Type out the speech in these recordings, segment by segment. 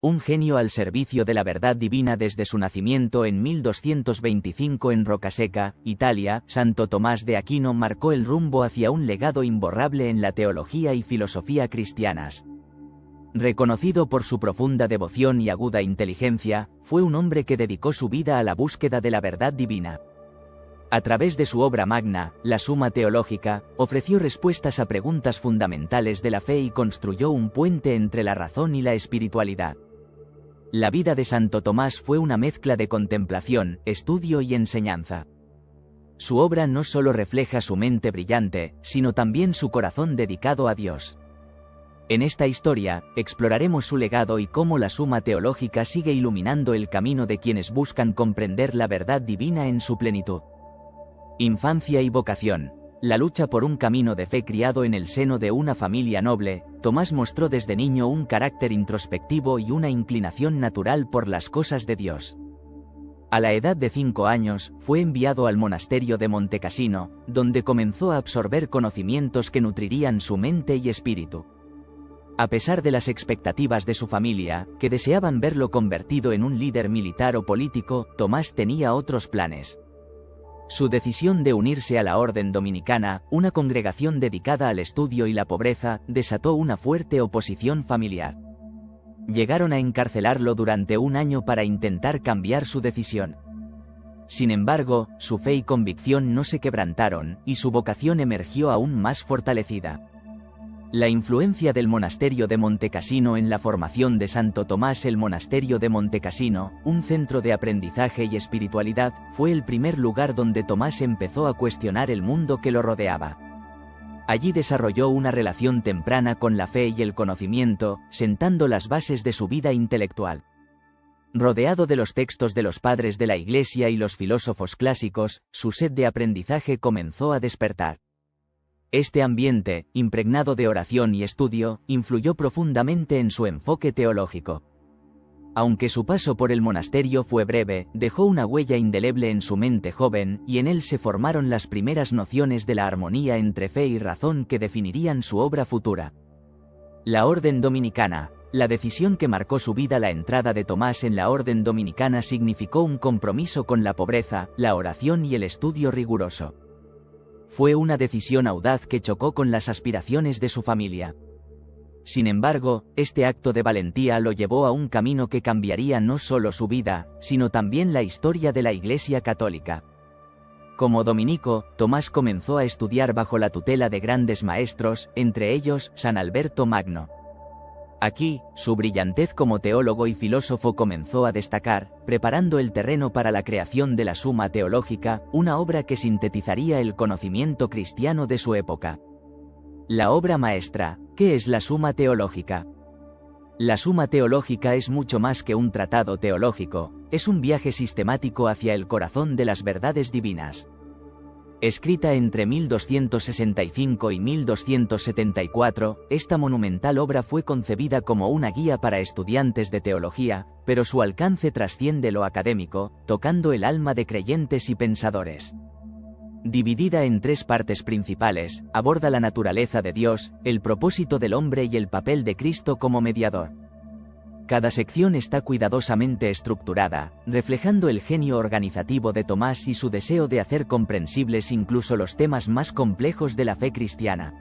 un genio al servicio de la verdad divina desde su nacimiento en 1225 en Rocaseca, Italia. Santo Tomás de Aquino marcó el rumbo hacia un legado imborrable en la teología y filosofía cristianas. Reconocido por su profunda devoción y aguda inteligencia, fue un hombre que dedicó su vida a la búsqueda de la verdad divina. A través de su obra magna, la Suma Teológica, ofreció respuestas a preguntas fundamentales de la fe y construyó un puente entre la razón y la espiritualidad. La vida de Santo Tomás fue una mezcla de contemplación, estudio y enseñanza. Su obra no solo refleja su mente brillante, sino también su corazón dedicado a Dios. En esta historia, exploraremos su legado y cómo la Suma Teológica sigue iluminando el camino de quienes buscan comprender la verdad divina en su plenitud. Infancia y vocación. La lucha por un camino de fe criado en el seno de una familia noble, Tomás mostró desde niño un carácter introspectivo y una inclinación natural por las cosas de Dios. A la edad de 5 años, fue enviado al monasterio de Montecassino, donde comenzó a absorber conocimientos que nutrirían su mente y espíritu. A pesar de las expectativas de su familia, que deseaban verlo convertido en un líder militar o político, Tomás tenía otros planes. Su decisión de unirse a la Orden Dominicana, una congregación dedicada al estudio y la pobreza, desató una fuerte oposición familiar. Llegaron a encarcelarlo durante un año para intentar cambiar su decisión. Sin embargo, su fe y convicción no se quebrantaron, y su vocación emergió aún más fortalecida. La influencia del monasterio de Montecassino en la formación de Santo Tomás. El monasterio de Montecassino, un centro de aprendizaje y espiritualidad, fue el primer lugar donde Tomás empezó a cuestionar el mundo que lo rodeaba. Allí desarrolló una relación temprana con la fe y el conocimiento, sentando las bases de su vida intelectual. Rodeado de los textos de los padres de la Iglesia y los filósofos clásicos, su sed de aprendizaje comenzó a despertar. Este ambiente, impregnado de oración y estudio, influyó profundamente en su enfoque teológico. Aunque su paso por el monasterio fue breve, dejó una huella indeleble en su mente joven, y en él se formaron las primeras nociones de la armonía entre fe y razón que definirían su obra futura. La Orden Dominicana. La decisión que marcó su vida. La entrada de Tomás en la Orden Dominicana significó un compromiso con la pobreza, la oración y el estudio riguroso. Fue una decisión audaz que chocó con las aspiraciones de su familia. Sin embargo, este acto de valentía lo llevó a un camino que cambiaría no solo su vida, sino también la historia de la Iglesia Católica. Como dominico, Tomás comenzó a estudiar bajo la tutela de grandes maestros, entre ellos, San Alberto Magno. Aquí, su brillantez como teólogo y filósofo comenzó a destacar, preparando el terreno para la creación de la Suma Teológica, una obra que sintetizaría el conocimiento cristiano de su época. La obra maestra. ¿Qué es la Suma Teológica? La Suma Teológica es mucho más que un tratado teológico, es un viaje sistemático hacia el corazón de las verdades divinas. Escrita entre 1265 y 1274, esta monumental obra fue concebida como una guía para estudiantes de teología, pero su alcance trasciende lo académico, tocando el alma de creyentes y pensadores. Dividida en 3 partes principales, aborda la naturaleza de Dios, el propósito del hombre y el papel de Cristo como mediador. Cada sección está cuidadosamente estructurada, reflejando el genio organizativo de Tomás y su deseo de hacer comprensibles incluso los temas más complejos de la fe cristiana.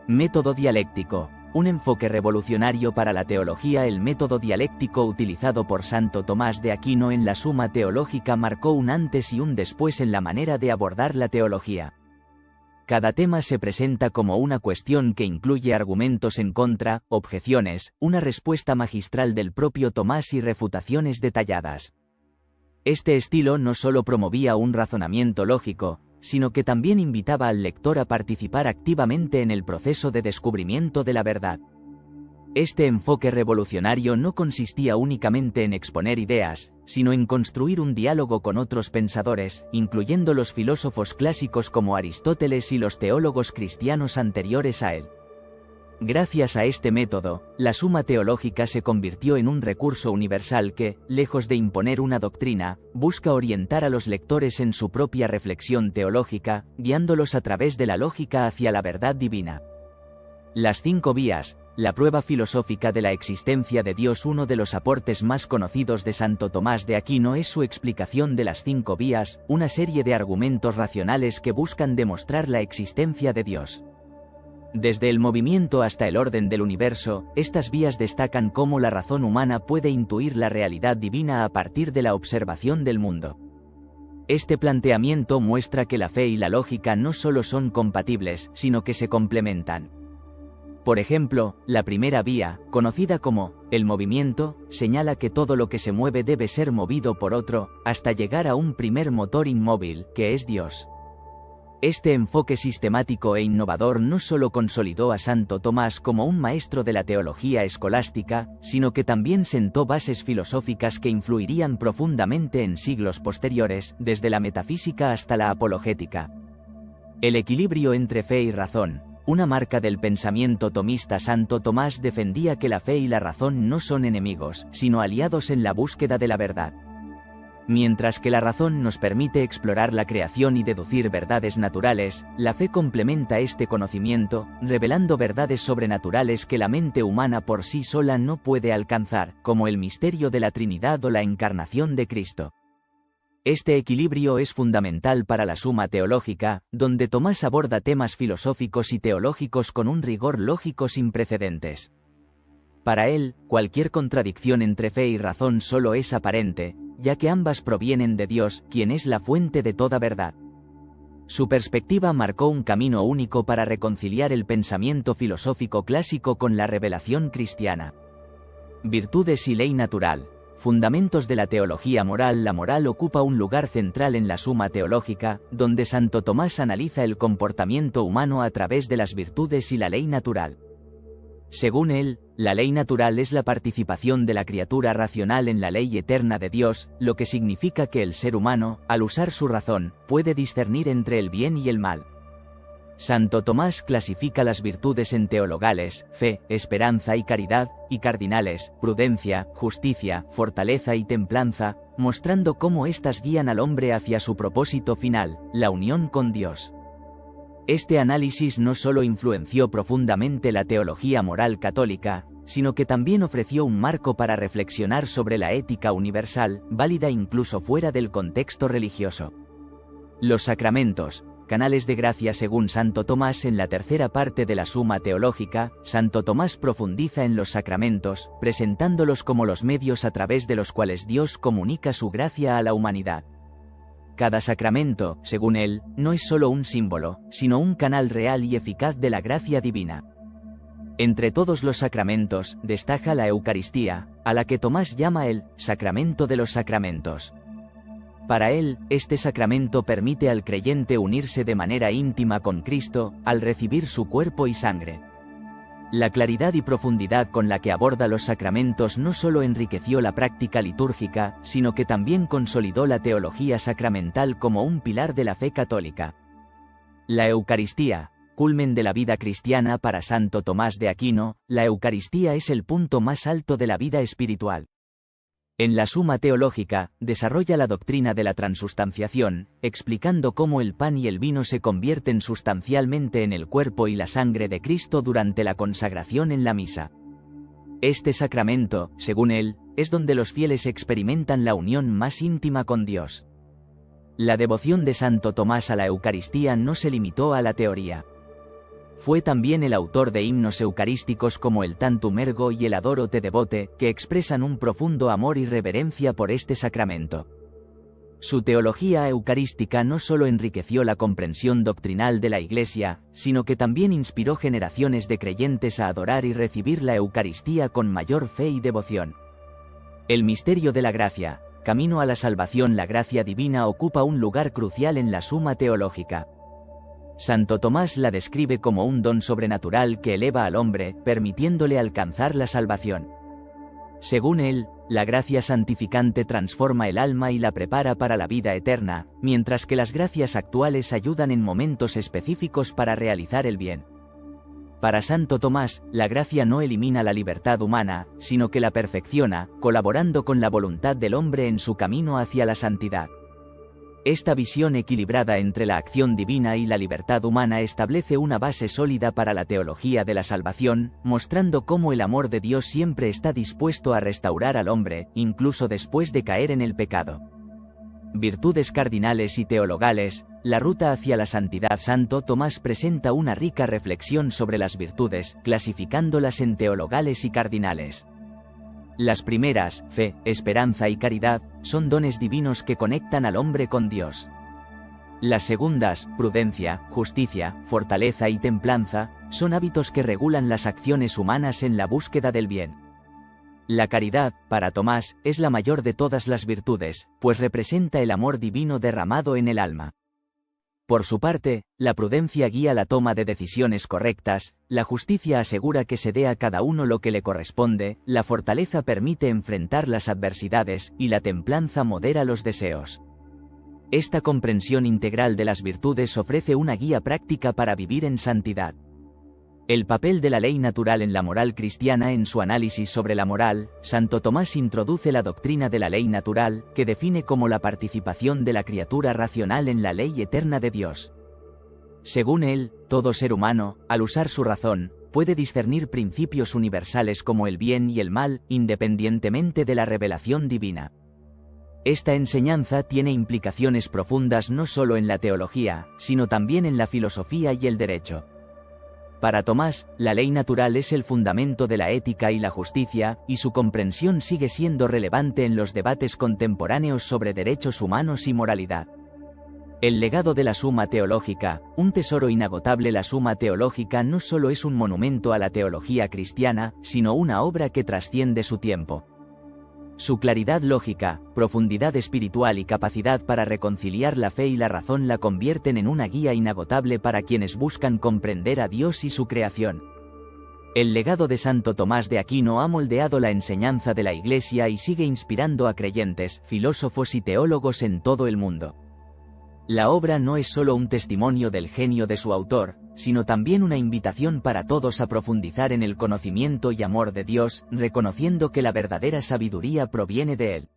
Método dialéctico. Un enfoque revolucionario para la teología. El método dialéctico utilizado por Santo Tomás de Aquino en la Suma Teológica marcó un antes y un después en la manera de abordar la teología. Cada tema se presenta como una cuestión que incluye argumentos en contra, objeciones, una respuesta magistral del propio Tomás y refutaciones detalladas. Este estilo no solo promovía un razonamiento lógico, sino que también invitaba al lector a participar activamente en el proceso de descubrimiento de la verdad. Este enfoque revolucionario no consistía únicamente en exponer ideas, sino en construir un diálogo con otros pensadores, incluyendo los filósofos clásicos como Aristóteles y los teólogos cristianos anteriores a él. Gracias a este método, la Suma Teológica se convirtió en un recurso universal que, lejos de imponer una doctrina, busca orientar a los lectores en su propia reflexión teológica, guiándolos a través de la lógica hacia la verdad divina. Las 5 vías. la prueba filosófica de la existencia de Dios. Uno de los aportes más conocidos de Santo Tomás de Aquino es su explicación de las 5 vías, una serie de argumentos racionales que buscan demostrar la existencia de Dios. Desde el movimiento hasta el orden del universo, estas vías destacan cómo la razón humana puede intuir la realidad divina a partir de la observación del mundo. Este planteamiento muestra que la fe y la lógica no solo son compatibles, sino que se complementan. Por ejemplo, la primera vía, conocida como el movimiento, señala que todo lo que se mueve debe ser movido por otro, hasta llegar a un primer motor inmóvil, que es Dios. Este enfoque sistemático e innovador no solo consolidó a Santo Tomás como un maestro de la teología escolástica, sino que también sentó bases filosóficas que influirían profundamente en siglos posteriores, desde la metafísica hasta la apologética. El equilibrio entre fe y razón, una marca del pensamiento tomista. Santo Tomás defendía que la fe y la razón no son enemigos, sino aliados en la búsqueda de la verdad. Mientras que la razón nos permite explorar la creación y deducir verdades naturales, la fe complementa este conocimiento, revelando verdades sobrenaturales que la mente humana por sí sola no puede alcanzar, como el misterio de la Trinidad o la encarnación de Cristo. Este equilibrio es fundamental para la Suma Teológica, donde Tomás aborda temas filosóficos y teológicos con un rigor lógico sin precedentes. Para él, cualquier contradicción entre fe y razón solo es aparente, ya que ambas provienen de Dios, quien es la fuente de toda verdad. Su perspectiva marcó un camino único para reconciliar el pensamiento filosófico clásico con la revelación cristiana. Virtudes y ley natural. Fundamentos de la teología moral. La moral ocupa un lugar central en la Suma Teológica, donde Santo Tomás analiza el comportamiento humano a través de las virtudes y la ley natural. Según él, la ley natural es la participación de la criatura racional en la ley eterna de Dios, lo que significa que el ser humano, al usar su razón, puede discernir entre el bien y el mal. Santo Tomás clasifica las virtudes en teologales, fe, esperanza y caridad, y cardinales, prudencia, justicia, fortaleza y templanza, mostrando cómo éstas guían al hombre hacia su propósito final, la unión con Dios. Este análisis no solo influenció profundamente la teología moral católica, sino que también ofreció un marco para reflexionar sobre la ética universal, válida incluso fuera del contexto religioso. Los sacramentos, canales de gracia. Según Santo Tomás, en la tercera parte de la Suma Teológica, Santo Tomás profundiza en los sacramentos, presentándolos como los medios a través de los cuales Dios comunica su gracia a la humanidad. Cada sacramento, según él, no es solo un símbolo, sino un canal real y eficaz de la gracia divina. Entre todos los sacramentos, destaca la Eucaristía, a la que Tomás llama el sacramento de los sacramentos. Para él, este sacramento permite al creyente unirse de manera íntima con Cristo, al recibir su cuerpo y sangre. La claridad y profundidad con la que aborda los sacramentos no solo enriqueció la práctica litúrgica, sino que también consolidó la teología sacramental como un pilar de la fe católica. La Eucaristía, culmen de la vida cristiana. Para Santo Tomás de Aquino, la Eucaristía es el punto más alto de la vida espiritual. En la Suma Teológica, desarrolla la doctrina de la transustanciación, explicando cómo el pan y el vino se convierten sustancialmente en el cuerpo y la sangre de Cristo durante la consagración en la misa. Este sacramento, según él, es donde los fieles experimentan la unión más íntima con Dios. La devoción de Santo Tomás a la Eucaristía no se limitó a la teoría. Fue también el autor de himnos eucarísticos como el Tantum Ergo y el Adoro Te Devote, que expresan un profundo amor y reverencia por este sacramento. Su teología eucarística no solo enriqueció la comprensión doctrinal de la Iglesia, sino que también inspiró generaciones de creyentes a adorar y recibir la Eucaristía con mayor fe y devoción. El misterio de la gracia, camino a la salvación. La gracia divina ocupa un lugar crucial en la Suma Teológica. Santo Tomás la describe como un don sobrenatural que eleva al hombre, permitiéndole alcanzar la salvación. Según él, la gracia santificante transforma el alma y la prepara para la vida eterna, mientras que las gracias actuales ayudan en momentos específicos para realizar el bien. Para Santo Tomás, la gracia no elimina la libertad humana, sino que la perfecciona, colaborando con la voluntad del hombre en su camino hacia la santidad. Esta visión equilibrada entre la acción divina y la libertad humana establece una base sólida para la teología de la salvación, mostrando cómo el amor de Dios siempre está dispuesto a restaurar al hombre, incluso después de caer en el pecado. Virtudes cardinales y teologales. La ruta hacia la santidad. Santo Tomás presenta una rica reflexión sobre las virtudes, clasificándolas en teologales y cardinales. Las primeras, fe, esperanza y caridad, son dones divinos que conectan al hombre con Dios. Las segundas, prudencia, justicia, fortaleza y templanza, son hábitos que regulan las acciones humanas en la búsqueda del bien. La caridad, para Tomás, es la mayor de todas las virtudes, pues representa el amor divino derramado en el alma. Por su parte, la prudencia guía la toma de decisiones correctas, la justicia asegura que se dé a cada uno lo que le corresponde, la fortaleza permite enfrentar las adversidades, y la templanza modera los deseos. Esta comprensión integral de las virtudes ofrece una guía práctica para vivir en santidad. El papel de la ley natural en la moral cristiana. En su análisis sobre la moral, Santo Tomás introduce la doctrina de la ley natural, que define como la participación de la criatura racional en la ley eterna de Dios. Según él, todo ser humano, al usar su razón, puede discernir principios universales como el bien y el mal, independientemente de la revelación divina. Esta enseñanza tiene implicaciones profundas no solo en la teología, sino también en la filosofía y el derecho. Para Tomás, la ley natural es el fundamento de la ética y la justicia, y su comprensión sigue siendo relevante en los debates contemporáneos sobre derechos humanos y moralidad. El legado de la Suma Teológica, un tesoro inagotable. La Suma Teológica no solo es un monumento a la teología cristiana, sino una obra que trasciende su tiempo. Su claridad lógica, profundidad espiritual y capacidad para reconciliar la fe y la razón la convierten en una guía inagotable para quienes buscan comprender a Dios y su creación. El legado de Santo Tomás de Aquino ha moldeado la enseñanza de la Iglesia y sigue inspirando a creyentes, filósofos y teólogos en todo el mundo. La obra no es solo un testimonio del genio de su autor, sino también una invitación para todos a profundizar en el conocimiento y amor de Dios, reconociendo que la verdadera sabiduría proviene de Él.